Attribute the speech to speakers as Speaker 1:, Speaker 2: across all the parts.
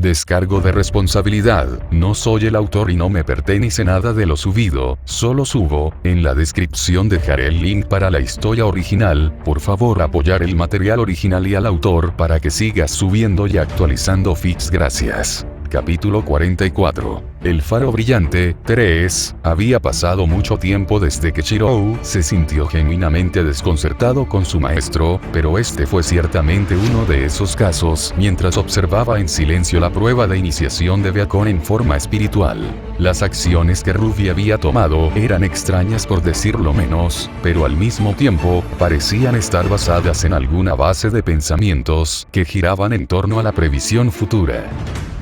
Speaker 1: Descargo de responsabilidad. No soy el autor y no me pertenece nada de lo subido, solo subo. En la descripción dejaré el link para la historia original. Por favor apoyar el material original y al autor para que siga subiendo y actualizando feeds. Gracias. Capítulo 44. El faro brillante. 3. Había pasado mucho tiempo desde que Shirou se sintió genuinamente desconcertado con su maestro, pero este fue ciertamente uno de esos casos mientras observaba en silencio la prueba de iniciación de Byakugan en forma espiritual. Las acciones que Ruby había tomado eran extrañas por decirlo menos, pero al mismo tiempo parecían estar basadas en alguna base de pensamientos que giraban en torno a la previsión futura.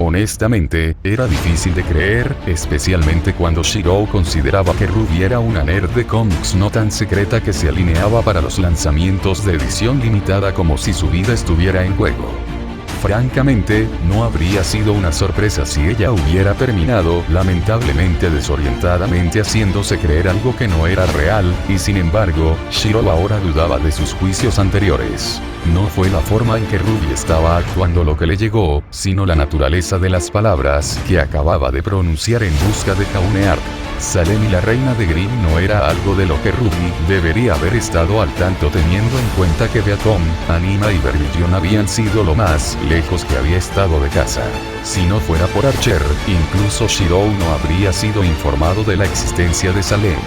Speaker 1: Honestamente, era difícil de creer, especialmente cuando Shirou consideraba que Ruby era una nerd de cómics no tan secreta que se alineaba para los lanzamientos de edición limitada como si su vida estuviera en juego. Francamente, no habría sido una sorpresa si ella hubiera terminado lamentablemente desorientadamente haciéndose creer algo que no era real, y sin embargo, Shirou ahora dudaba de sus juicios anteriores. No fue la forma en que Ruby estaba actuando lo que le llegó, sino la naturaleza de las palabras que acababa de pronunciar en busca de Kauneart. Salem y la reina de Grimm no era algo de lo que Ruby debería haber estado al tanto teniendo en cuenta que Byakugan, Anima y Vermilion habían sido lo más lejos que había estado de casa. Si no fuera por Archer, incluso Shirou no habría sido informado de la existencia de Salem.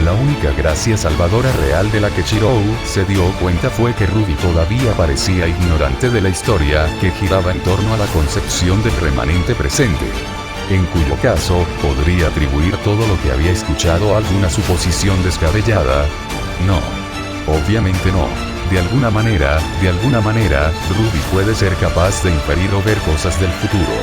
Speaker 1: La única gracia salvadora real de la que Shirou se dio cuenta fue que Ruby todavía parecía ignorante de la historia que giraba en torno a la concepción del remanente presente. En cuyo caso, podría atribuir todo lo que había escuchado a alguna suposición descabellada. No. Obviamente no. De alguna manera, Ruby puede ser capaz de inferir o ver cosas del futuro.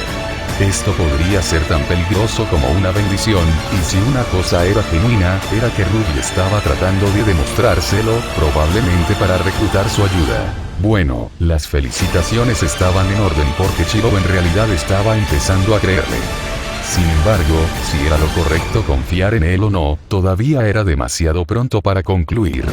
Speaker 1: Esto podría ser tan peligroso como una bendición, y si una cosa era genuina, era que Ruby estaba tratando de demostrárselo, probablemente para reclutar su ayuda. Bueno, las felicitaciones estaban en orden porque Shirou en realidad estaba empezando a creerle. Sin embargo, si era lo correcto confiar en él o no, todavía era demasiado pronto para concluir.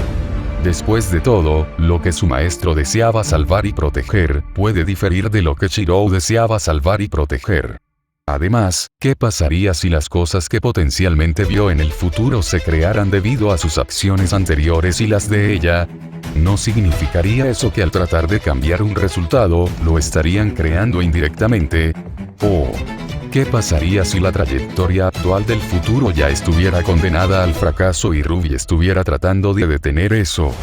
Speaker 1: Después de todo, lo que su maestro deseaba salvar y proteger, puede diferir de lo que Shirou deseaba salvar y proteger. Además, ¿qué pasaría si las cosas que potencialmente vio en el futuro se crearan debido a sus acciones anteriores y las de ella? ¿No significaría eso que al tratar de cambiar un resultado, lo estarían creando indirectamente? ¿O qué pasaría si la trayectoria actual del futuro ya estuviera condenada al fracaso y Ruby estuviera tratando de detener eso?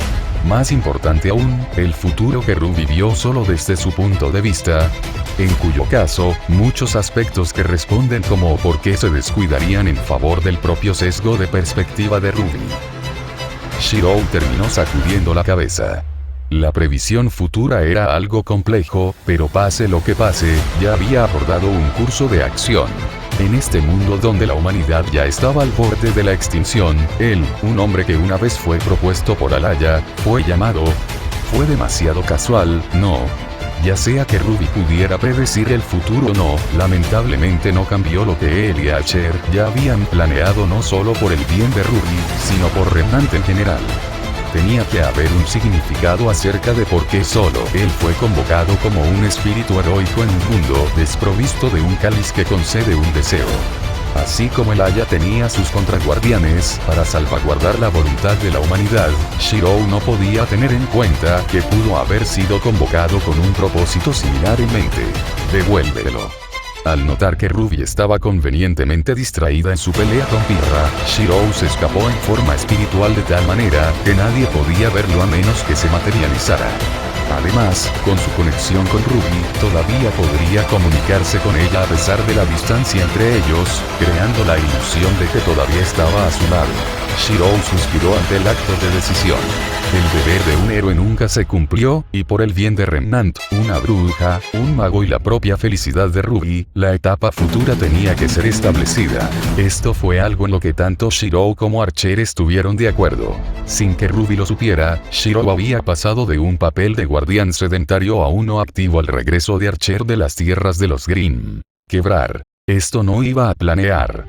Speaker 1: Más importante aún, el futuro que Ruby vio solo desde su punto de vista, en cuyo caso, muchos aspectos que responden como por qué se descuidarían en favor del propio sesgo de perspectiva de Ruby. Shirou terminó sacudiendo la cabeza. La previsión futura era algo complejo, pero pase lo que pase, ya había abordado un curso de acción. En este mundo donde la humanidad ya estaba al borde de la extinción, él, un hombre que una vez fue propuesto por Alaya, fue llamado. Fue demasiado casual, ¿no? Ya sea que Ruby pudiera predecir el futuro o no, lamentablemente no cambió lo que él y Archer ya habían planeado no solo por el bien de Ruby, sino por Remnant en general. Tenía que haber un significado acerca de por qué solo él fue convocado como un espíritu heroico en un mundo desprovisto de un cáliz que concede un deseo. Así como el Aya tenía sus contraguardianes para salvaguardar la voluntad de la humanidad, Shirou no podía tener en cuenta que pudo haber sido convocado con un propósito similar en mente. Devuélvelo. Al notar que Ruby estaba convenientemente distraída en su pelea con Pirra, Shirou se escapó en forma espiritual de tal manera que nadie podía verlo a menos que se materializara. Además, con su conexión con Ruby, todavía podría comunicarse con ella a pesar de la distancia entre ellos, creando la ilusión de que todavía estaba a su lado. Shirou suspiró ante el acto de decisión. El deber de un héroe nunca se cumplió, y por el bien de Remnant, una bruja, un mago y la propia felicidad de Ruby, la etapa futura tenía que ser establecida. Esto fue algo en lo que tanto Shirou como Archer estuvieron de acuerdo. Sin que Ruby lo supiera, Shirou había pasado de un papel de guardián sedentario a uno activo al regreso de Archer de las tierras de los Grimm. Quebrar. Esto no iba a planear.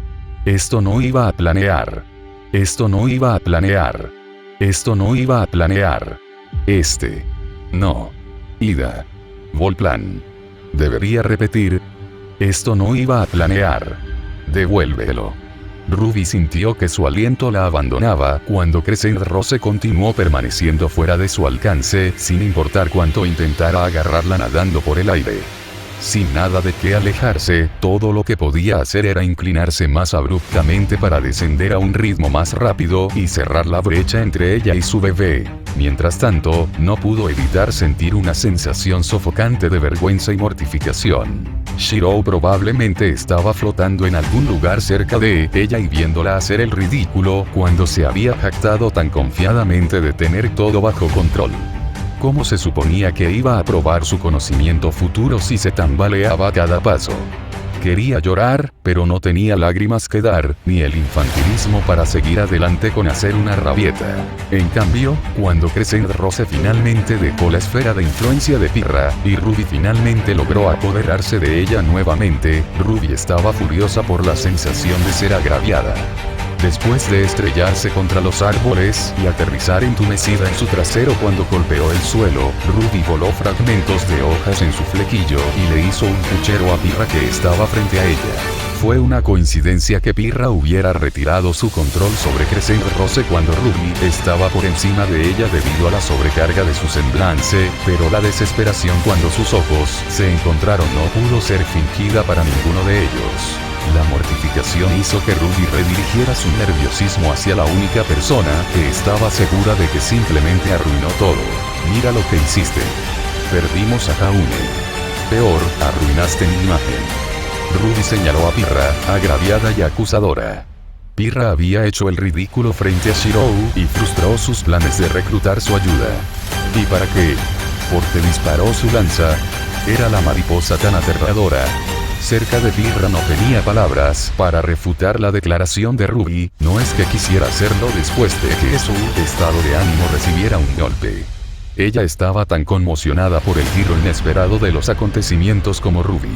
Speaker 1: Esto no iba a planear. Esto no iba a planear. Esto no iba a planear. No. Ida. Volplan. Debería repetir. Esto no iba a planear. Devuélvelo. Ruby sintió que su aliento la abandonaba cuando Crescent Rose continuó permaneciendo fuera de su alcance, sin importar cuánto intentara agarrarla nadando por el aire. Sin nada de qué alejarse, todo lo que podía hacer era inclinarse más abruptamente para descender a un ritmo más rápido y cerrar la brecha entre ella y su bebé. Mientras tanto, no pudo evitar sentir una sensación sofocante de vergüenza y mortificación. Shiro probablemente estaba flotando en algún lugar cerca de ella y viéndola hacer el ridículo cuando se había jactado tan confiadamente de tener todo bajo control. ¿Cómo se suponía que iba a probar su conocimiento futuro si se tambaleaba a cada paso? Quería llorar, pero no tenía lágrimas que dar, ni el infantilismo para seguir adelante con hacer una rabieta. En cambio, cuando Crescent Rose finalmente dejó la esfera de influencia de Pirra, y Ruby finalmente logró apoderarse de ella nuevamente, Ruby estaba furiosa por la sensación de ser agraviada. Después de estrellarse contra los árboles y aterrizar entumecida en su trasero cuando golpeó el suelo, Ruby voló fragmentos de hojas en su flequillo y le hizo un puchero a Pirra que estaba frente a ella. Fue una coincidencia que Pirra hubiera retirado su control sobre Crescent Rose cuando Ruby estaba por encima de ella debido a la sobrecarga de su semblante, pero la desesperación cuando sus ojos se encontraron no pudo ser fingida para ninguno de ellos. La mortificación hizo que Ruby redirigiera su nerviosismo hacia la única persona que estaba segura de que simplemente arruinó todo. Mira lo que hiciste. Perdimos a Jaune. Peor, arruinaste mi imagen. Ruby señaló a Pirra, agraviada y acusadora. Pirra había hecho el ridículo frente a Shirou y frustró sus planes de reclutar su ayuda. ¿Y para qué? Porque disparó su lanza. Era la mariposa tan aterradora. Cerca de Pirra no tenía palabras para refutar la declaración de Ruby, no es que quisiera hacerlo después de que su estado de ánimo recibiera un golpe. Ella estaba tan conmocionada por el giro inesperado de los acontecimientos como Ruby.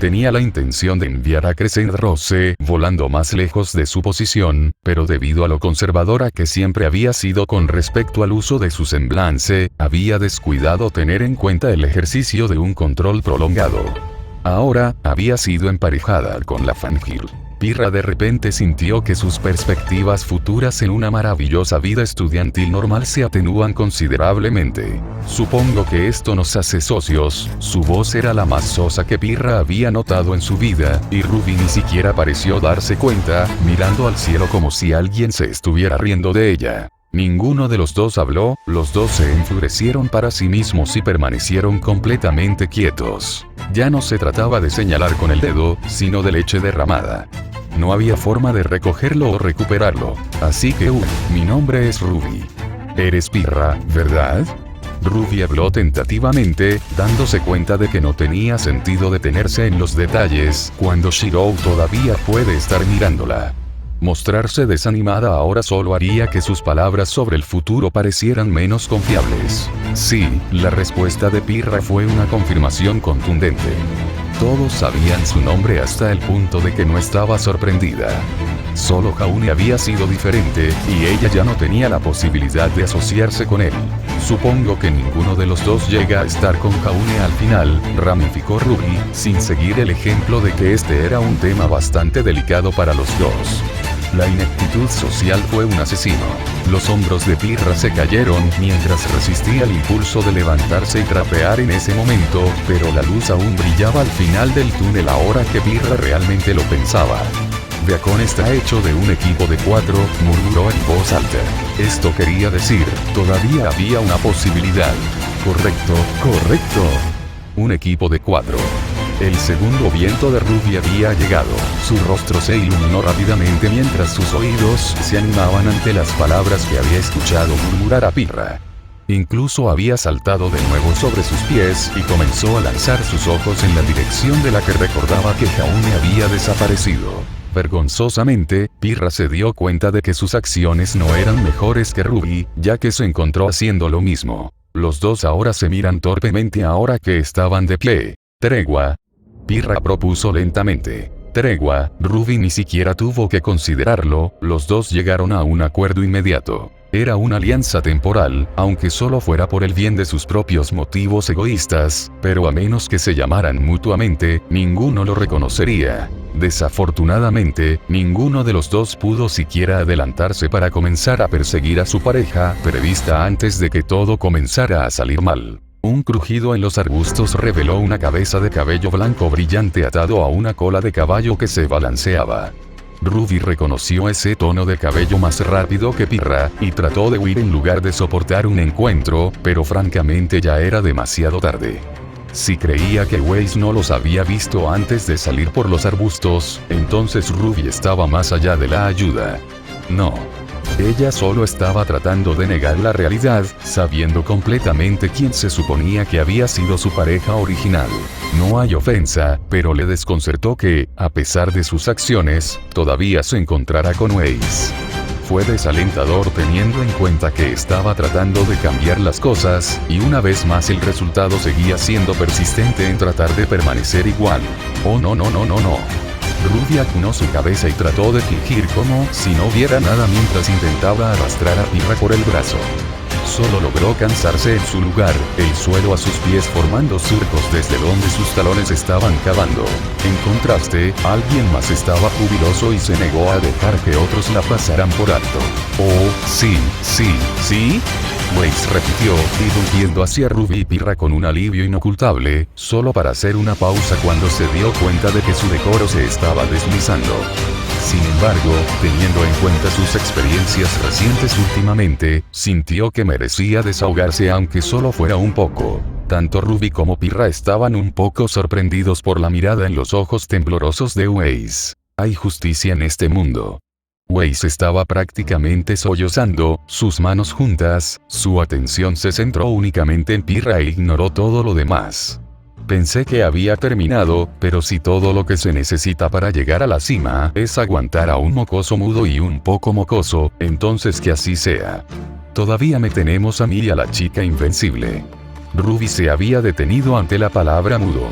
Speaker 1: Tenía la intención de enviar a Crescent Rose volando más lejos de su posición, pero debido a lo conservadora que siempre había sido con respecto al uso de su semblante, había descuidado tener en cuenta el ejercicio de un control prolongado. Ahora, había sido emparejada con la Fangirl. Pirra de repente sintió que sus perspectivas futuras en una maravillosa vida estudiantil normal se atenúan considerablemente. Supongo que esto nos hace socios. Su voz era la más sosa que Pirra había notado en su vida, y Ruby ni siquiera pareció darse cuenta, mirando al cielo como si alguien se estuviera riendo de ella. Ninguno de los dos habló, los dos se enfurecieron para sí mismos y permanecieron completamente quietos. Ya no se trataba de señalar con el dedo, sino de leche derramada. No había forma de recogerlo o recuperarlo. Así que mi nombre es Ruby. Eres Pirra, ¿verdad? Ruby habló tentativamente, dándose cuenta de que no tenía sentido detenerse en los detalles, cuando Shirou todavía puede estar mirándola. Mostrarse desanimada ahora solo haría que sus palabras sobre el futuro parecieran menos confiables. Sí, la respuesta de Pirra fue una confirmación contundente. Todos sabían su nombre hasta el punto de que no estaba sorprendida. Solo Jaune había sido diferente, y ella ya no tenía la posibilidad de asociarse con él. Supongo que ninguno de los dos llega a estar con Jaune al final, ramificó Ruby, sin seguir el ejemplo de que este era un tema bastante delicado para los dos. La ineptitud social fue un asesino. Los hombros de Pirra se cayeron mientras resistía el impulso de levantarse y trapear en ese momento, pero la luz aún brillaba al final del túnel ahora que Pirra realmente lo pensaba. Beacon está hecho de un equipo de 4, murmuró en voz alta. Esto quería decir, todavía había una posibilidad. Correcto, correcto. Un equipo de 4. El segundo viento de Ruby había llegado. Su rostro se iluminó rápidamente mientras sus oídos se animaban ante las palabras que había escuchado murmurar a Pirra. Incluso había saltado de nuevo sobre sus pies y comenzó a lanzar sus ojos en la dirección de la que recordaba que Jaune había desaparecido. Vergonzosamente, Pirra se dio cuenta de que sus acciones no eran mejores que Ruby, ya que se encontró haciendo lo mismo. Los dos ahora se miran torpemente ahora que estaban de pie. Tregua. Pirra propuso lentamente. Tregua. Ruby ni siquiera tuvo que considerarlo, los dos llegaron a un acuerdo inmediato. Era una alianza temporal, aunque solo fuera por el bien de sus propios motivos egoístas, pero a menos que se llamaran mutuamente, ninguno lo reconocería. Desafortunadamente, ninguno de los dos pudo siquiera adelantarse para comenzar a perseguir a su pareja, prevista antes de que todo comenzara a salir mal. Un crujido en los arbustos reveló una cabeza de cabello blanco brillante atado a una cola de caballo que se balanceaba. Ruby reconoció ese tono de cabello más rápido que Pirra, y trató de huir en lugar de soportar un encuentro, pero francamente ya era demasiado tarde. Si creía que Weiss no los había visto antes de salir por los arbustos, entonces Ruby estaba más allá de la ayuda. No. Ella solo estaba tratando de negar la realidad, sabiendo completamente quién se suponía que había sido su pareja original. No hay ofensa, pero le desconcertó que, a pesar de sus acciones, todavía se encontrara con Weiss. Fue desalentador teniendo en cuenta que estaba tratando de cambiar las cosas, y una vez más el resultado seguía siendo persistente en tratar de permanecer igual. Oh no. Ruby acunó su cabeza y trató de fingir como si no viera nada mientras intentaba arrastrar a Pirra por el brazo. Solo logró cansarse en su lugar, el suelo a sus pies formando surcos desde donde sus talones estaban cavando. En contraste, alguien más estaba jubiloso y se negó a dejar que otros la pasaran por alto. Oh, sí. Weiss repitió, irrumpiendo hacia Ruby y Pirra con un alivio inocultable, solo para hacer una pausa cuando se dio cuenta de que su decoro se estaba deslizando. Sin embargo, teniendo en cuenta sus experiencias recientes últimamente, sintió que merecía desahogarse aunque solo fuera un poco. Tanto Ruby como Pirra estaban un poco sorprendidos por la mirada en los ojos temblorosos de Weiss. Hay justicia en este mundo. Weiss estaba prácticamente sollozando, sus manos juntas, su atención se centró únicamente en Pirra e ignoró todo lo demás. Pensé que había terminado, pero si todo lo que se necesita para llegar a la cima es aguantar a un mocoso mudo y un poco mocoso, entonces que así sea. Todavía me tenemos a mí y a la chica invencible. Ruby se había detenido ante la palabra mudo.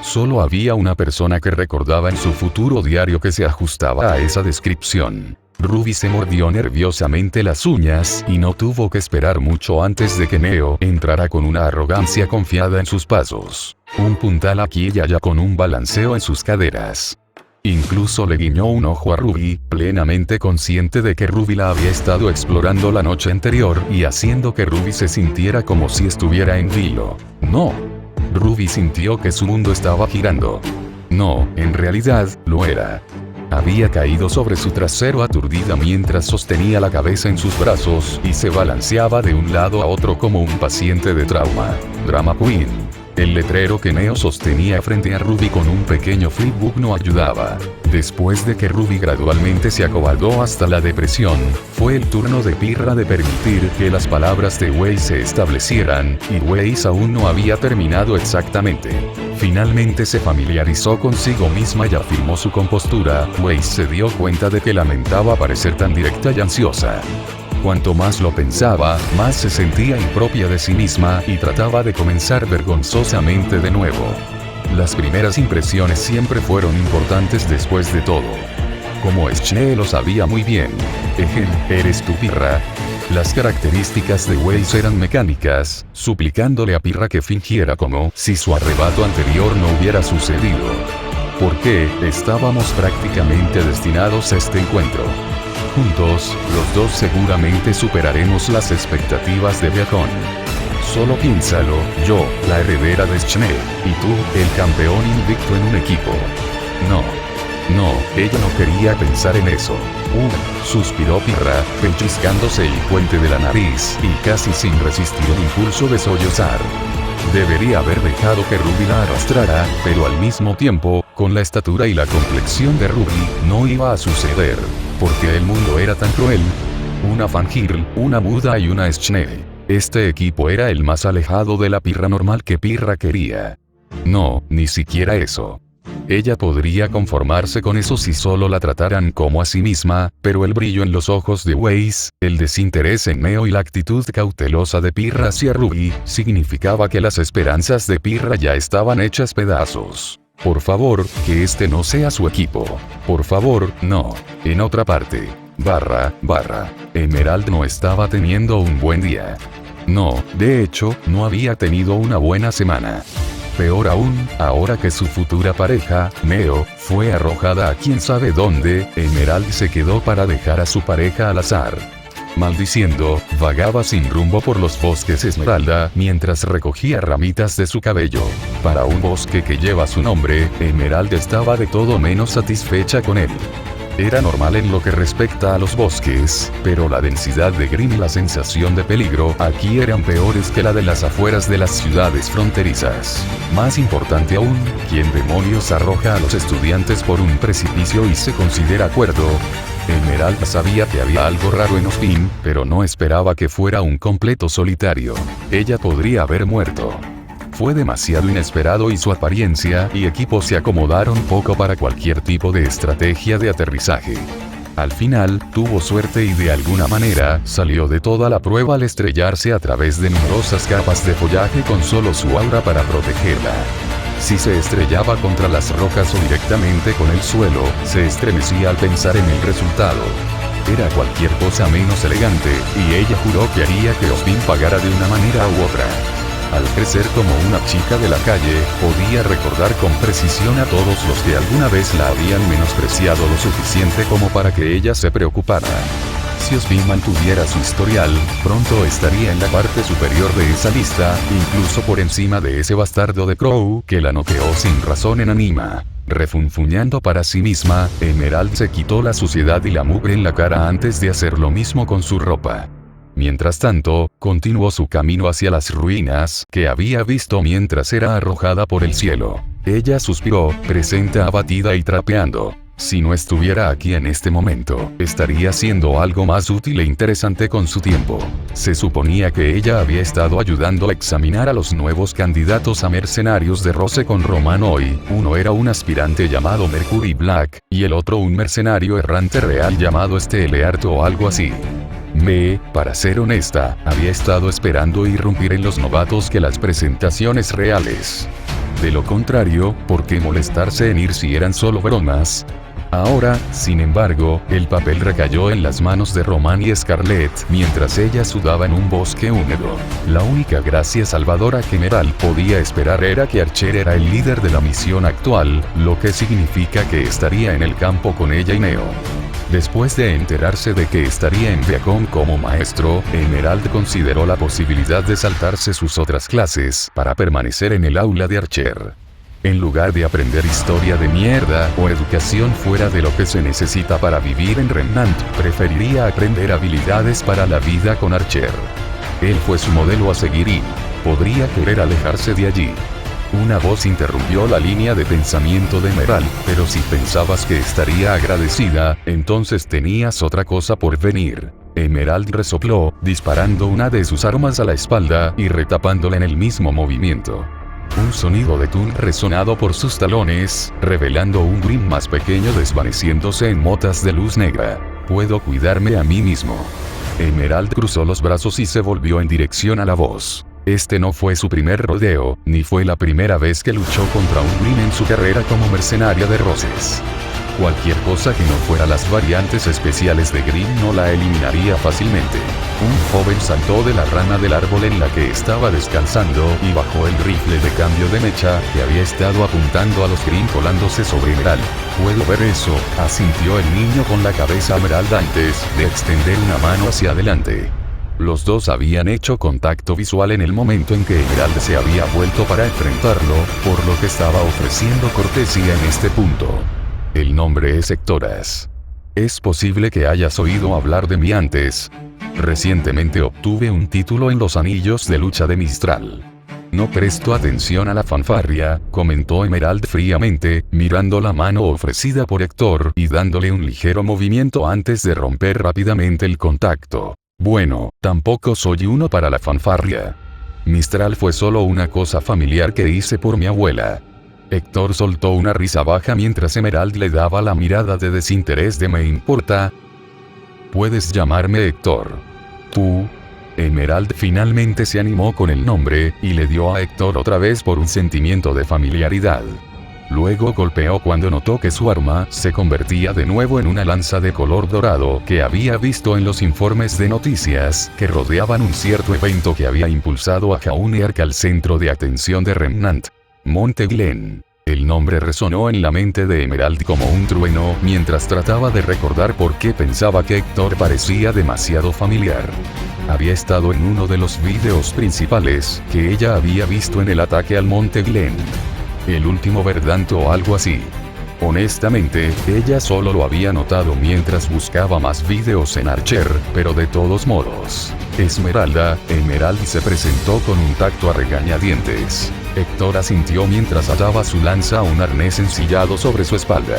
Speaker 1: Solo había una persona que recordaba en su futuro diario que se ajustaba a esa descripción. Ruby se mordió nerviosamente las uñas y no tuvo que esperar mucho antes de que Neo entrara con una arrogancia confiada en sus pasos. Un puntal aquí y allá con un balanceo en sus caderas. Incluso le guiñó un ojo a Ruby, plenamente consciente de que Ruby la había estado explorando la noche anterior y haciendo que Ruby se sintiera como si estuviera en vilo. No. Ruby sintió que su mundo estaba girando. No, en realidad, lo era. Había caído sobre su trasero aturdida mientras sostenía la cabeza en sus brazos y se balanceaba de un lado a otro como un paciente de trauma. Drama Queen. El letrero que Neo sostenía frente a Ruby con un pequeño flipbook no ayudaba. Después de que Ruby gradualmente se acobardó hasta la depresión, fue el turno de Pirra de permitir que las palabras de Weiss se establecieran, y Weiss aún no había terminado exactamente. Finalmente se familiarizó consigo misma y afirmó su compostura. Weiss se dio cuenta de que lamentaba parecer tan directa y ansiosa. Cuanto más lo pensaba, más se sentía impropia de sí misma y trataba de comenzar vergonzosamente de nuevo. Las primeras impresiones siempre fueron importantes después de todo. Como Schne lo sabía muy bien. ¿Eres tú, Pirra? Las características de Weiss eran mecánicas, suplicándole a Pirra que fingiera como si su arrebato anterior no hubiera sucedido. Porque estábamos prácticamente destinados a este encuentro. Juntos, los dos seguramente superaremos las expectativas de Beacon. Solo piénsalo, yo, la heredera de Schne, y tú, el campeón invicto en un equipo. No, ella no quería pensar en eso. Suspiró Pirra, pellizcándose el puente de la nariz, y casi sin resistir el impulso de sollozar. Debería haber dejado que Ruby la arrastrara, pero al mismo tiempo, con la estatura y la complexión de Ruby, no iba a suceder. Porque el mundo era tan cruel. Una Fangirl, una muda y una Schne. Este equipo era el más alejado de la Pirra normal que Pirra quería. No, ni siquiera eso. Ella podría conformarse con eso si solo la trataran como a sí misma, pero el brillo en los ojos de Weiss, el desinterés en Neo y la actitud cautelosa de Pirra hacia Ruby, significaba que las esperanzas de Pirra ya estaban hechas pedazos. Por favor, que este no sea su equipo. Por favor, no. En otra parte. Emerald no estaba teniendo un buen día. No, de hecho, no había tenido una buena semana. Peor aún, ahora que su futura pareja, Neo, fue arrojada a quién sabe dónde, Emerald se quedó para dejar a su pareja al azar. Maldiciendo, vagaba sin rumbo por los bosques Esmeralda mientras recogía ramitas de su cabello. Para un bosque que lleva su nombre, Emerald estaba de todo menos satisfecha con él. Era normal en lo que respecta a los bosques, pero la densidad de Grimm y la sensación de peligro aquí eran peores que la de las afueras de las ciudades fronterizas. Más importante aún, ¿quién demonios arroja a los estudiantes por un precipicio y se considera cuerdo? Emerald sabía que había algo raro en Osfin, pero no esperaba que fuera un completo solitario. Ella podría haber muerto. Fue demasiado inesperado y su apariencia y equipo se acomodaron poco para cualquier tipo de estrategia de aterrizaje. Al final, tuvo suerte y de alguna manera, salió de toda la prueba al estrellarse a través de numerosas capas de follaje con solo su aura para protegerla. Si se estrellaba contra las rocas o directamente con el suelo, se estremecía al pensar en el resultado. Era cualquier cosa menos elegante, y ella juró que haría que Osfin pagara de una manera u otra. Al crecer como una chica de la calle, podía recordar con precisión a todos los que alguna vez la habían menospreciado lo suficiente como para que ella se preocupara. Si Osfin mantuviera su historial, pronto estaría en la parte superior de esa lista, incluso por encima de ese bastardo de Crow que la noqueó sin razón en Anima. Refunfuñando para sí misma, Emerald se quitó la suciedad y la mugre en la cara antes de hacer lo mismo con su ropa. Mientras tanto, continuó su camino hacia las ruinas que había visto mientras era arrojada por el cielo. Ella suspiró, presente abatida y trapeando. Si no estuviera aquí en este momento, estaría haciendo algo más útil e interesante con su tiempo. Se suponía que ella había estado ayudando a examinar a los nuevos candidatos a mercenarios de roce con Roman hoy. Uno era un aspirante llamado Mercury Black, y el otro un mercenario errante real llamado Steleart o algo así. Para ser honesta, había estado esperando irrumpir en los novatos que las presentaciones reales. De lo contrario, ¿por qué molestarse en ir si eran solo bromas? Ahora, sin embargo, el papel recayó en las manos de Roman y Scarlett mientras ella sudaba en un bosque húmedo. La única gracia salvadora que Emerald podía esperar era que Archer era el líder de la misión actual, lo que significa que estaría en el campo con ella y Neo. Después de enterarse de que estaría en Viacom como maestro, Emerald consideró la posibilidad de saltarse sus otras clases para permanecer en el aula de Archer. En lugar de aprender historia de mierda o educación fuera de lo que se necesita para vivir en Remnant, preferiría aprender habilidades para la vida con Archer. Él fue su modelo a seguir y podría querer alejarse de allí. Una voz interrumpió la línea de pensamiento de Emerald, pero si pensabas que estaría agradecida, entonces tenías otra cosa por venir. Emerald resopló, disparando una de sus armas a la espalda y retapándola en el mismo movimiento. Un sonido de tun resonado por sus talones, revelando un Grimm más pequeño desvaneciéndose en motas de luz negra. Puedo cuidarme a mí mismo. Emerald cruzó los brazos y se volvió en dirección a la voz. Este no fue su primer rodeo, ni fue la primera vez que luchó contra un Grimm en su carrera como mercenaria de roces. Cualquier cosa que no fuera las variantes especiales de Grimm no la eliminaría fácilmente. Un joven saltó de la rama del árbol en la que estaba descansando y bajó el rifle de cambio de mecha que había estado apuntando a los Grimm colándose sobre Emerald. «Puedo ver eso», asintió el niño con la cabeza Emerald antes de extender una mano hacia adelante. Los dos habían hecho contacto visual en el momento en que Emerald se había vuelto para enfrentarlo, por lo que estaba ofreciendo cortesía en este punto. El nombre es Hectoras. Es posible que hayas oído hablar de mí antes. Recientemente obtuve un título en los anillos de lucha de Mistral. No presto atención a la fanfarria, comentó Emerald fríamente, mirando la mano ofrecida por Héctor y dándole un ligero movimiento antes de romper rápidamente el contacto. Bueno, tampoco soy uno para la fanfarria. Mistral fue solo una cosa familiar que hice por mi abuela. Héctor soltó una risa baja mientras Emerald le daba la mirada de desinterés de «me importa». Puedes llamarme Héctor. Tú. Emerald finalmente se animó con el nombre, y le dio a Héctor otra vez por un sentimiento de familiaridad. Luego golpeó cuando notó que su arma se convertía de nuevo en una lanza de color dorado que había visto en los informes de noticias que rodeaban un cierto evento que había impulsado a Jaune Ark al centro de atención de Remnant. Monte Glen. El nombre resonó en la mente de Emerald como un trueno mientras trataba de recordar por qué pensaba que Héctor parecía demasiado familiar. Había estado en uno de los videos principales que ella había visto en el ataque al Monte Glen. El último Verdanto o algo así. Honestamente, ella solo lo había notado mientras buscaba más videos en Archer, pero de todos modos. Emerald se presentó con un tacto a regañadientes. Héctor asintió mientras ataba su lanza a un arnés ensillado sobre su espalda.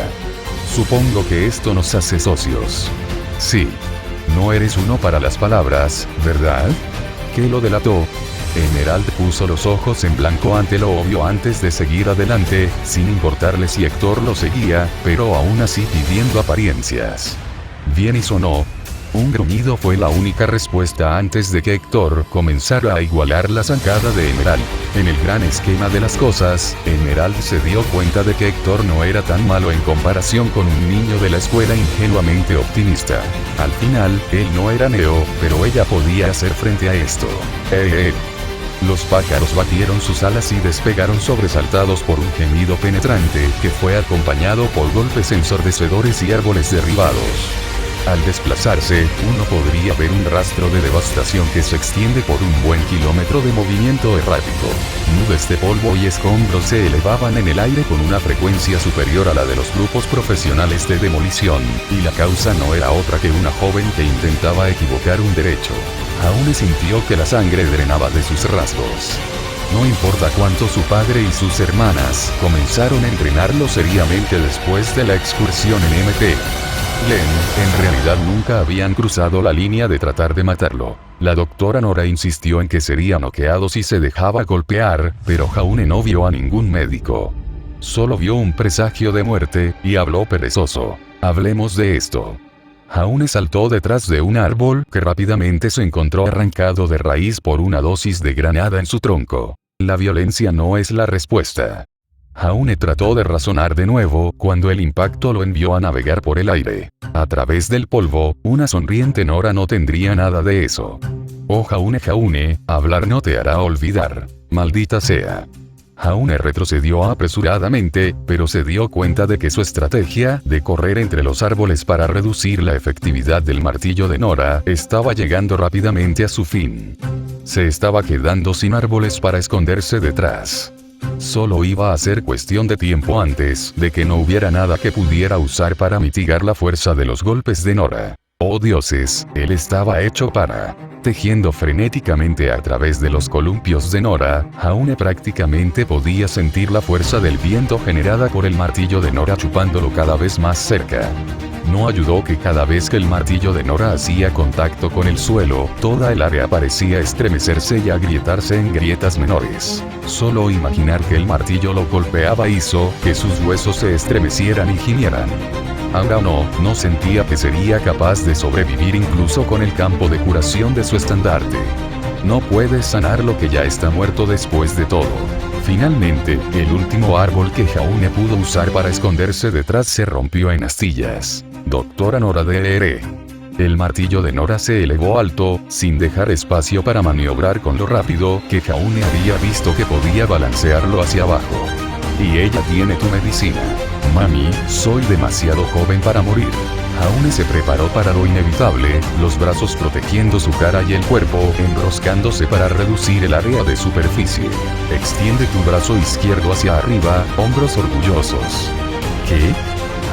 Speaker 1: Supongo que esto nos hace socios. Sí. No eres uno para las palabras, ¿verdad? ¿Qué lo delató? Emerald puso los ojos en blanco ante lo obvio antes de seguir adelante, sin importarle si Héctor lo seguía, pero aún así pidiendo apariencias. Bien hizo no. Un gruñido fue la única respuesta antes de que Héctor comenzara a igualar la zancada de Emerald. En el gran esquema de las cosas, Emerald se dio cuenta de que Héctor no era tan malo en comparación con un niño de la escuela ingenuamente optimista. Al final, él no era Neo, pero ella podía hacer frente a esto. Los pájaros batieron sus alas y despegaron sobresaltados por un gemido penetrante que fue acompañado por golpes ensordecedores y árboles derribados. Al desplazarse, uno podría ver un rastro de devastación que se extiende por un buen kilómetro de movimiento errático. Nubes de polvo y escombros se elevaban en el aire con una frecuencia superior a la de los grupos profesionales de demolición, y la causa no era otra que una joven que intentaba equivocar un derecho. Jaune sintió que la sangre drenaba de sus rasgos. No importa cuánto su padre y sus hermanas comenzaron a entrenarlo seriamente después de la excursión en Mt. Glen, en realidad nunca habían cruzado la línea de tratar de matarlo. La doctora Nora insistió en que sería noqueado si se dejaba golpear, pero Jaune no vio a ningún médico. Solo vio un presagio de muerte, y habló perezoso. Hablemos de esto. Jaune saltó detrás de un árbol que rápidamente se encontró arrancado de raíz por una dosis de granada en su tronco. La violencia no es la respuesta. Jaune trató de razonar de nuevo cuando el impacto lo envió a navegar por el aire. A través del polvo, una sonriente Nora no tendría nada de eso. Oh Jaune, hablar no te hará olvidar. Maldita sea. Jaune retrocedió apresuradamente, pero se dio cuenta de que su estrategia de correr entre los árboles para reducir la efectividad del martillo de Nora estaba llegando rápidamente a su fin. Se estaba quedando sin árboles para esconderse detrás. Solo iba a ser cuestión de tiempo antes de que no hubiera nada que pudiera usar para mitigar la fuerza de los golpes de Nora. Oh dioses, él estaba hecho para... Tejiendo frenéticamente a través de los columpios de Nora, Jaune prácticamente podía sentir la fuerza del viento generada por el martillo de Nora chupándolo cada vez más cerca. No ayudó que cada vez que el martillo de Nora hacía contacto con el suelo, toda el área parecía estremecerse y agrietarse en grietas menores. Solo imaginar que el martillo lo golpeaba hizo que sus huesos se estremecieran y gimieran. Ahora no sentía que sería capaz de sobrevivir incluso con el campo de curación de su estandarte. No puedes sanar lo que ya está muerto después de todo. Finalmente, el último árbol que Jaune pudo usar para esconderse detrás se rompió en astillas. Doctora Nora Dr. El martillo de Nora se elevó alto, sin dejar espacio para maniobrar con lo rápido que Jaune había visto que podía balancearlo hacia abajo. Y ella tiene tu medicina. Mami, soy demasiado joven para morir. Jaune se preparó para lo inevitable, los brazos protegiendo su cara y el cuerpo, enroscándose para reducir el área de superficie. Extiende tu brazo izquierdo hacia arriba, hombros orgullosos. ¿Qué?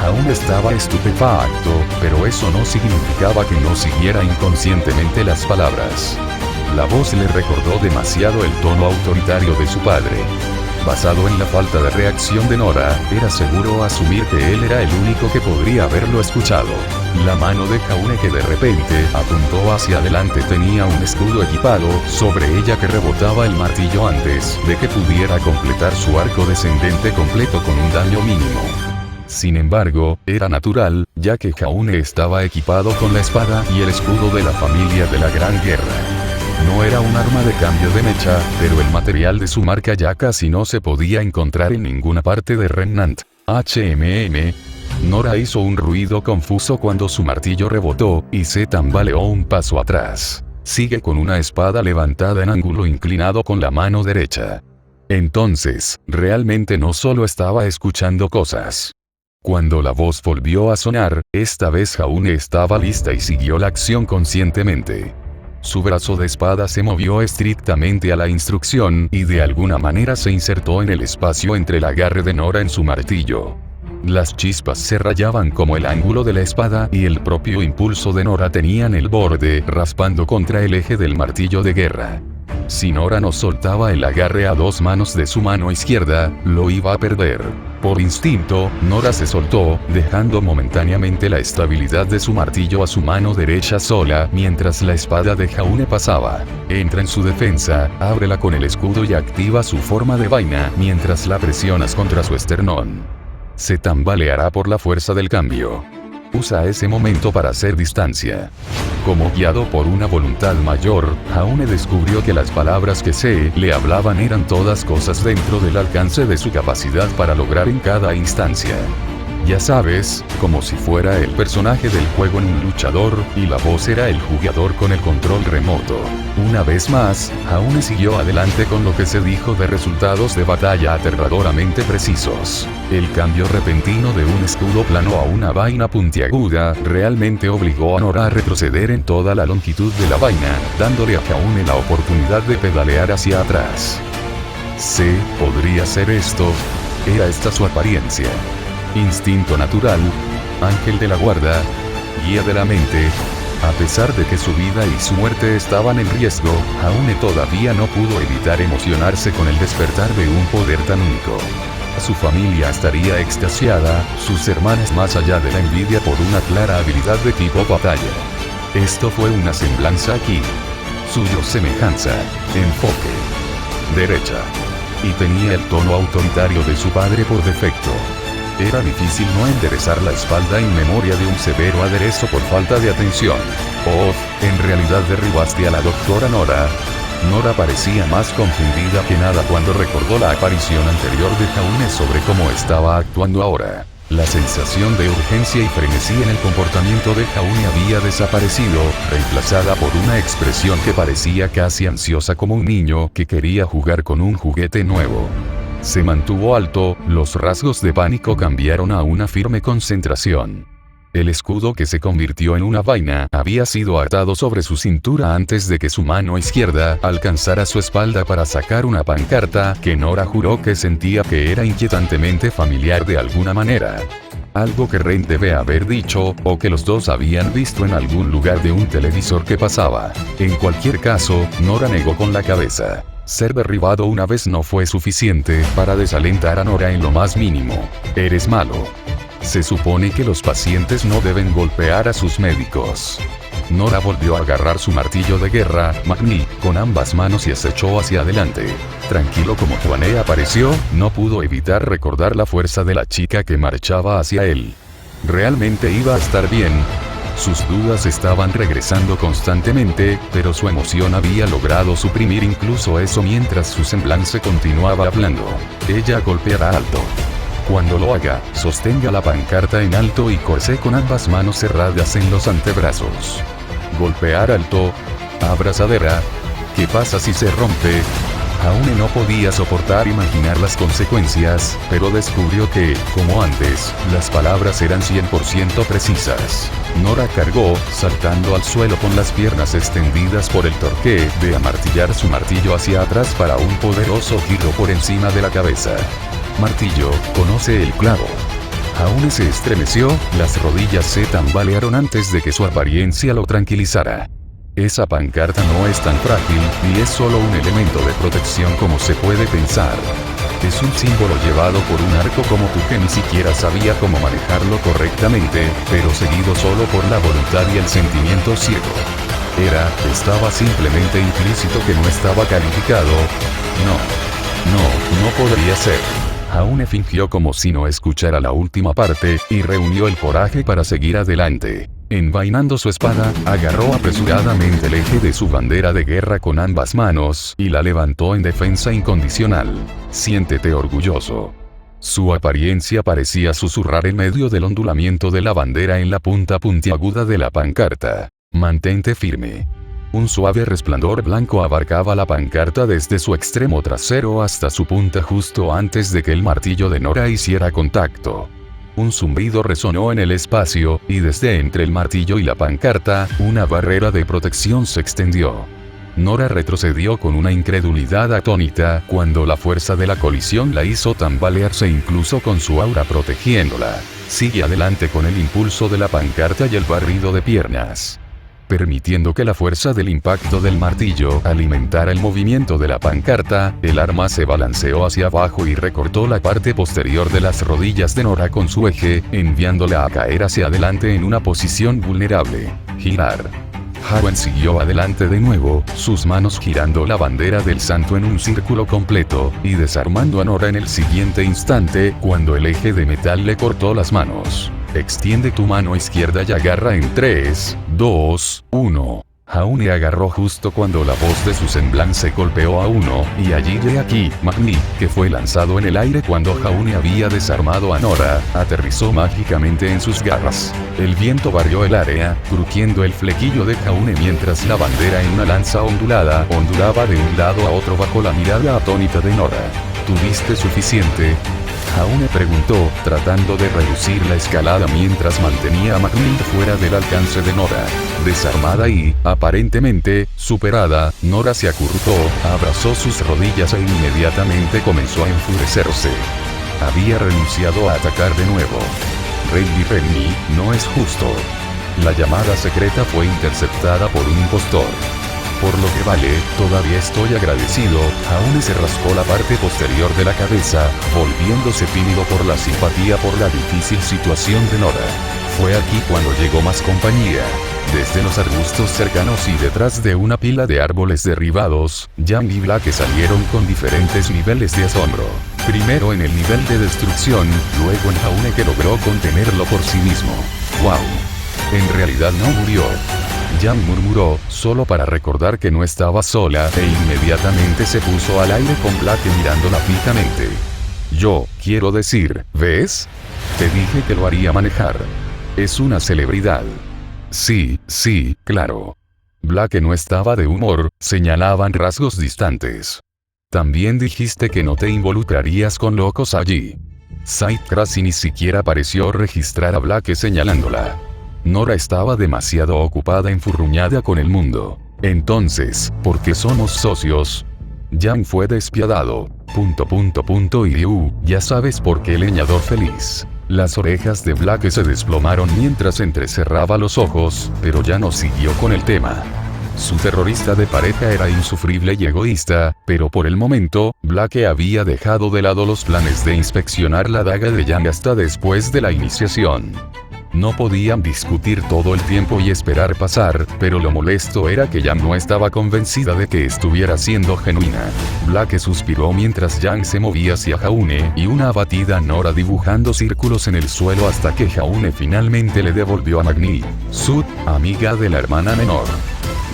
Speaker 1: Jaune estaba estupefacto, pero eso no significaba que no siguiera inconscientemente las palabras. La voz le recordó demasiado el tono autoritario de su padre. Basado en la falta de reacción de Nora, era seguro asumir que él era el único que podría haberlo escuchado. La mano de Jaune que de repente apuntó hacia adelante tenía un escudo equipado sobre ella que rebotaba el martillo antes de que pudiera completar su arco descendente completo con un daño mínimo. Sin embargo, era natural, ya que Jaune estaba equipado con la espada y el escudo de la familia de la Gran Guerra. No era un arma de cambio de mecha, pero el material de su marca ya casi no se podía encontrar en ninguna parte de Remnant. HMM. Nora hizo un ruido confuso cuando su martillo rebotó, y se tambaleó un paso atrás. Sigue con una espada levantada en ángulo inclinado con la mano derecha. Entonces, realmente no solo estaba escuchando cosas. Cuando la voz volvió a sonar, esta vez Jaune estaba lista y siguió la acción conscientemente. Su brazo de espada se movió estrictamente a la instrucción y de alguna manera se insertó en el espacio entre el agarre de Nora en su martillo. Las chispas se rayaban como el ángulo de la espada y el propio impulso de Nora tenían el borde raspando contra el eje del martillo de guerra. Si Nora no soltaba el agarre a dos manos de su mano izquierda, lo iba a perder. Por instinto, Nora se soltó, dejando momentáneamente la estabilidad de su martillo a su mano derecha sola, mientras la espada de Jaune pasaba. Entra en su defensa, ábrela con el escudo y activa su forma de vaina mientras la presionas contra su esternón. Se tambaleará por la fuerza del cambio. Usa ese momento para hacer distancia. Como guiado por una voluntad mayor, Jaune descubrió que las palabras que se le hablaban eran todas cosas dentro del alcance de su capacidad para lograr en cada instancia. Ya sabes, como si fuera el personaje del juego en un luchador, y la voz era el jugador con el control remoto. Una vez más, Jaune siguió adelante con lo que se dijo de resultados de batalla aterradoramente precisos. El cambio repentino de un escudo plano a una vaina puntiaguda realmente obligó a Nora a retroceder en toda la longitud de la vaina, dándole a Jaune la oportunidad de pedalear hacia atrás. Sí, podría ser esto. Era esta su apariencia. Instinto natural, ángel de la guarda, guía de la mente. A pesar de que su vida y su muerte estaban en riesgo, Jaune todavía no pudo evitar emocionarse con el despertar de un poder tan único. Su familia estaría extasiada, sus hermanas más allá de la envidia por una clara habilidad de tipo batalla. Esto fue una semblanza aquí. Suyo semejanza, enfoque, derecha. Y tenía el tono autoritario de su padre por defecto. Era difícil no enderezar la espalda en memoria de un severo aderezo por falta de atención. Oh, en realidad derribaste a la doctora Nora. Nora parecía más confundida que nada cuando recordó la aparición anterior de Jaune sobre cómo estaba actuando ahora. La sensación de urgencia y frenesí en el comportamiento de Jaune había desaparecido, reemplazada por una expresión que parecía casi ansiosa como un niño que quería jugar con un juguete nuevo. Se mantuvo alto, los rasgos de pánico cambiaron a una firme concentración. El escudo que se convirtió en una vaina había sido atado sobre su cintura antes de que su mano izquierda alcanzara su espalda para sacar una pancarta que Nora juró que sentía que era inquietantemente familiar de alguna manera. Algo que Ren debe haber dicho, o que los dos habían visto en algún lugar de un televisor que pasaba. En cualquier caso, Nora negó con la cabeza. Ser derribado una vez no fue suficiente para desalentar a Nora en lo más mínimo. Eres malo. Se supone que los pacientes no deben golpear a sus médicos. Nora volvió a agarrar su martillo de guerra, Magni, con ambas manos y se echó hacia adelante. Tranquilo como Jaune apareció, no pudo evitar recordar la fuerza de la chica que marchaba hacia él. Realmente iba a estar bien. Sus dudas estaban regresando constantemente, pero su emoción había logrado suprimir incluso eso mientras su semblante continuaba hablando. Ella golpeará alto. Cuando lo haga, sostenga la pancarta en alto y corse con ambas manos cerradas en los antebrazos. Golpear alto. Abrazadera. ¿Qué pasa si se rompe? Jaune no podía soportar imaginar las consecuencias, pero descubrió que, como antes, las palabras eran 100% precisas. Nora cargó, saltando al suelo con las piernas extendidas por el torque de amartillar su martillo hacia atrás para un poderoso giro por encima de la cabeza. Martillo, conoce el clavo. Jaune se estremeció, las rodillas se tambalearon antes de que su apariencia lo tranquilizara. Esa pancarta no es tan frágil, ni es solo un elemento de protección como se puede pensar. Es un símbolo llevado por un arco como tú que ni siquiera sabía cómo manejarlo correctamente, pero seguido solo por la voluntad y el sentimiento ciego. Estaba simplemente implícito que no estaba calificado. No podría ser. Jaune fingió como si no escuchara la última parte, y reunió el coraje para seguir adelante. Envainando su espada, agarró apresuradamente el eje de su bandera de guerra con ambas manos, y la levantó en defensa incondicional. Siéntete orgulloso. Su apariencia parecía susurrar en medio del ondulamiento de la bandera en la punta puntiaguda de la pancarta. Mantente firme. Un suave resplandor blanco abarcaba la pancarta desde su extremo trasero hasta su punta justo antes de que el martillo de Nora hiciera contacto. Un zumbido resonó en el espacio, y desde entre el martillo y la pancarta, una barrera de protección se extendió. Nora retrocedió con una incredulidad atónita cuando la fuerza de la colisión la hizo tambalearse incluso con su aura protegiéndola. Sigue adelante con el impulso de la pancarta y el barrido de piernas. Permitiendo que la fuerza del impacto del martillo alimentara el movimiento de la pancarta, el arma se balanceó hacia abajo y recortó la parte posterior de las rodillas de Nora con su eje, enviándola a caer hacia adelante en una posición vulnerable. Girar. Haven siguió adelante de nuevo, sus manos girando la bandera del santo en un círculo completo, y desarmando a Nora en el siguiente instante, cuando el eje de metal le cortó las manos. Extiende tu mano izquierda y agarra en 3, 2, 1. Jaune agarró justo cuando la voz de su semblante golpeó a uno, y allí de aquí, Magni, que fue lanzado en el aire cuando Jaune había desarmado a Nora, aterrizó mágicamente en sus garras. El viento barrió el área, crujiendo el flequillo de Jaune mientras la bandera en una lanza ondulada ondulaba de un lado a otro bajo la mirada atónita de Nora. ¿Tuviste suficiente? Jaune preguntó, tratando de reducir la escalada mientras mantenía a Magni fuera del alcance de Nora. Desarmada y, aparentemente, superada, Nora se acurrucó, abrazó sus rodillas e inmediatamente comenzó a enfurecerse. Había renunciado a atacar de nuevo. Renly, no es justo. La llamada secreta fue interceptada por un impostor. Por lo que vale, todavía estoy agradecido. Jaune se rascó la parte posterior de la cabeza, volviéndose tímido por la simpatía por la difícil situación de Nora. Fue aquí cuando llegó más compañía. Desde los arbustos cercanos y detrás de una pila de árboles derribados, Jan y Blake salieron con diferentes niveles de asombro. Primero en el nivel de destrucción, luego en Jaune que logró contenerlo por sí mismo. ¡Wow! En realidad no murió. Jan murmuró, solo para recordar que no estaba sola, e inmediatamente se puso al aire con Blake mirándola fijamente. Yo, quiero decir, ¿ves? Te dije que lo haría manejar. Es una celebridad. Sí, claro. Blake no estaba de humor, señalaban rasgos distantes. También dijiste que no te involucrarías con locos allí. Said Krasi ni siquiera pareció registrar a Blake señalándola. Nora estaba demasiado ocupada enfurruñada con el mundo. Entonces, ¿por qué somos socios? Jan fue despiadado. Y ya sabes por qué leñador feliz. Las orejas de Blake se desplomaron mientras entrecerraba los ojos, pero ya no siguió con el tema. Su terrorista de pareja era insufrible y egoísta, pero por el momento, Blake había dejado de lado los planes de inspeccionar la daga de Jan hasta después de la iniciación. No podían discutir todo el tiempo y esperar pasar, pero lo molesto era que Jan no estaba convencida de que estuviera siendo genuina. Blake suspiró mientras Jan se movía hacia Jaune y una abatida Nora dibujando círculos en el suelo hasta que Jaune finalmente le devolvió a Magni, Sud, amiga de la hermana menor.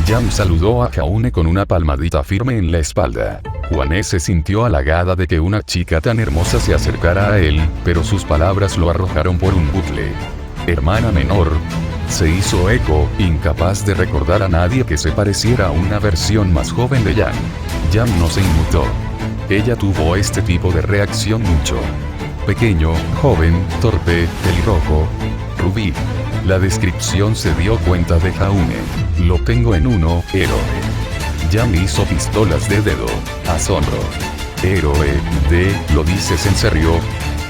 Speaker 1: Jan saludó a Jaune con una palmadita firme en la espalda. Juané se sintió halagada de que una chica tan hermosa se acercara a él, pero sus palabras lo arrojaron por un bucle. Hermana menor. Se hizo eco, incapaz de recordar a nadie que se pareciera a una versión más joven de Jan. Jan no se inmutó. Ella tuvo este tipo de reacción mucho. Pequeño, joven, torpe, pelirrojo, rubí. La descripción se dio cuenta de Jaune. Lo tengo en uno, héroe. Jan hizo pistolas de dedo. Asombro. Héroe, ¿lo dices en serio?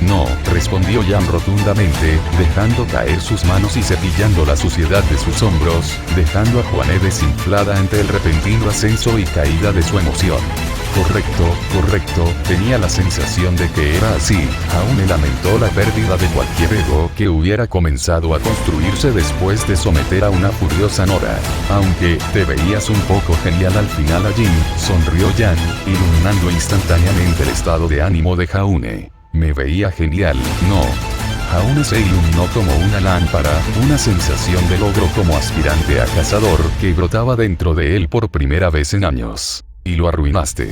Speaker 1: No, respondió Jan rotundamente, dejando caer sus manos y cepillando la suciedad de sus hombros, dejando a Juané desinflada ante el repentino ascenso y caída de su emoción. Correcto, tenía la sensación de que era así. Jaune lamentó la pérdida de cualquier ego que hubiera comenzado a construirse después de someter a una furiosa Nora. Aunque, te veías un poco genial al final allí, sonrió Jan, iluminando instantáneamente el estado de ánimo de Jaune. Me veía genial, no. Jaune se iluminó como una lámpara, una sensación de logro como aspirante a cazador, que brotaba dentro de él por primera vez en años. Y lo arruinaste.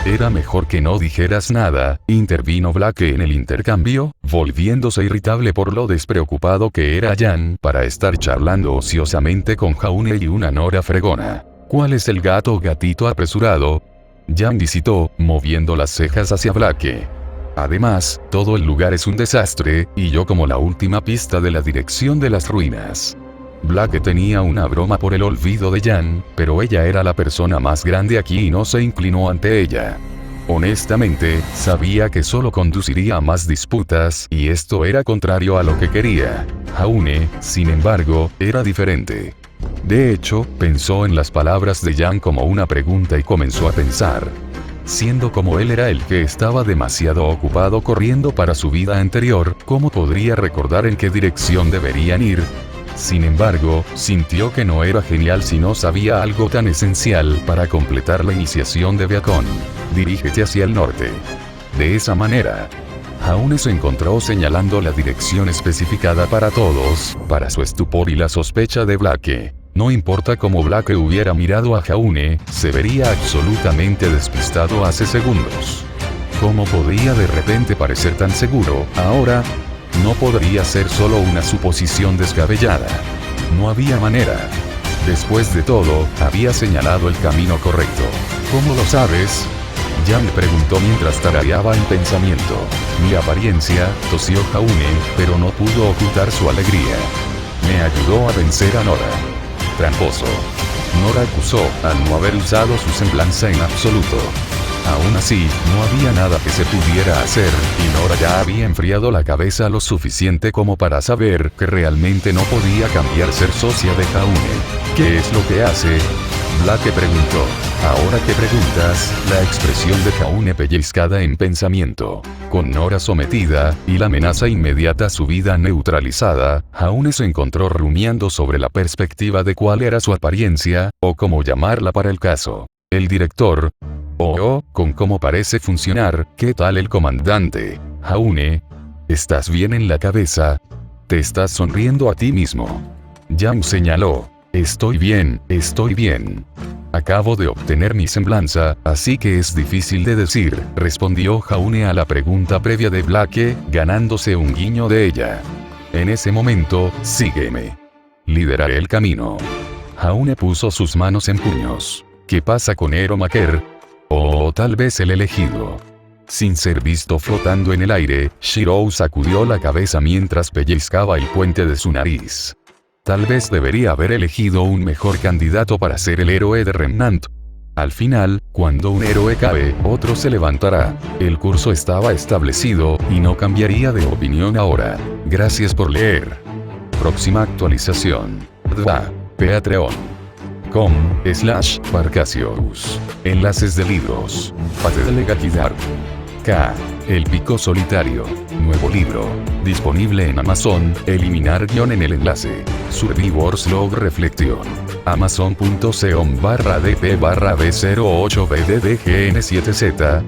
Speaker 1: Era mejor que no dijeras nada, intervino Blake en el intercambio, volviéndose irritable por lo despreocupado que era Jan para estar charlando ociosamente con Jaune y una Nora fregona. ¿Cuál es el gatito apresurado? Jan visitó, moviendo las cejas hacia Blake. Además, todo el lugar es un desastre, y yo como la última pista de la dirección de las ruinas. Blake tenía una broma por el olvido de Jan, pero ella era la persona más grande aquí y no se inclinó ante ella. Honestamente, sabía que solo conduciría a más disputas, y esto era contrario a lo que quería. Jaune, sin embargo, era diferente. De hecho, pensó en las palabras de Jan como una pregunta y comenzó a pensar. Siendo como él era el que estaba demasiado ocupado corriendo para su vida anterior, ¿cómo podría recordar en qué dirección deberían ir? Sin embargo, sintió que no era genial si no sabía algo tan esencial para completar la iniciación de Beacon. Dirígete hacia el norte. De esa manera, Jaune se encontró señalando la dirección especificada para todos, para su estupor y la sospecha de Blake. No importa cómo Blake hubiera mirado a Jaune, se vería absolutamente despistado hace segundos. ¿Cómo podía de repente parecer tan seguro, ahora? No podría ser solo una suposición descabellada. No había manera. Después de todo, había señalado el camino correcto. ¿Cómo lo sabes? Jan me preguntó mientras tarareaba en pensamiento. Mi apariencia, tosió Jaune, pero no pudo ocultar su alegría. Me ayudó a vencer a Nora. Tramposo. Nora acusó, al no haber usado su semblanza en absoluto. Aún así, no había nada que se pudiera hacer, y Nora ya había enfriado la cabeza lo suficiente como para saber que realmente no podía cambiar ser socia de Jaune. ¿Qué es lo que hace? Blake preguntó. Ahora que preguntas, la expresión de Jaune pellizcada en pensamiento. Con Nora sometida, y la amenaza inmediata a su vida neutralizada, Jaune se encontró rumiando sobre la perspectiva de cuál era su apariencia, o cómo llamarla para el caso. El director. Con cómo parece funcionar, ¿qué tal el comandante? Jaune. ¿Estás bien en la cabeza? Te estás sonriendo a ti mismo. Jan señaló. Estoy bien, estoy bien. Acabo de obtener mi semblanza, así que es difícil de decir, respondió Jaune a la pregunta previa de Blake, ganándose un guiño de ella. En ese momento, sígueme. Lideraré el camino. Jaune puso sus manos en puños. ¿Qué pasa con Eromaker? O tal vez el elegido. Sin ser visto flotando en el aire, Shirou sacudió la cabeza mientras pellizcaba el puente de su nariz. Tal vez debería haber elegido un mejor candidato para ser el héroe de Remnant. Al final, cuando un héroe cae, otro se levantará. El curso estaba establecido, y no cambiaría de opinión ahora. Gracias por leer. Próxima actualización. Patreon.com/Parcasius. Enlaces de libros. Patelegatidar. K. El pico solitario. Nuevo libro. Disponible en Amazon. Eliminar guión en el enlace. Survivors Log Reflection. Amazon.com/dp/b08bddgn7z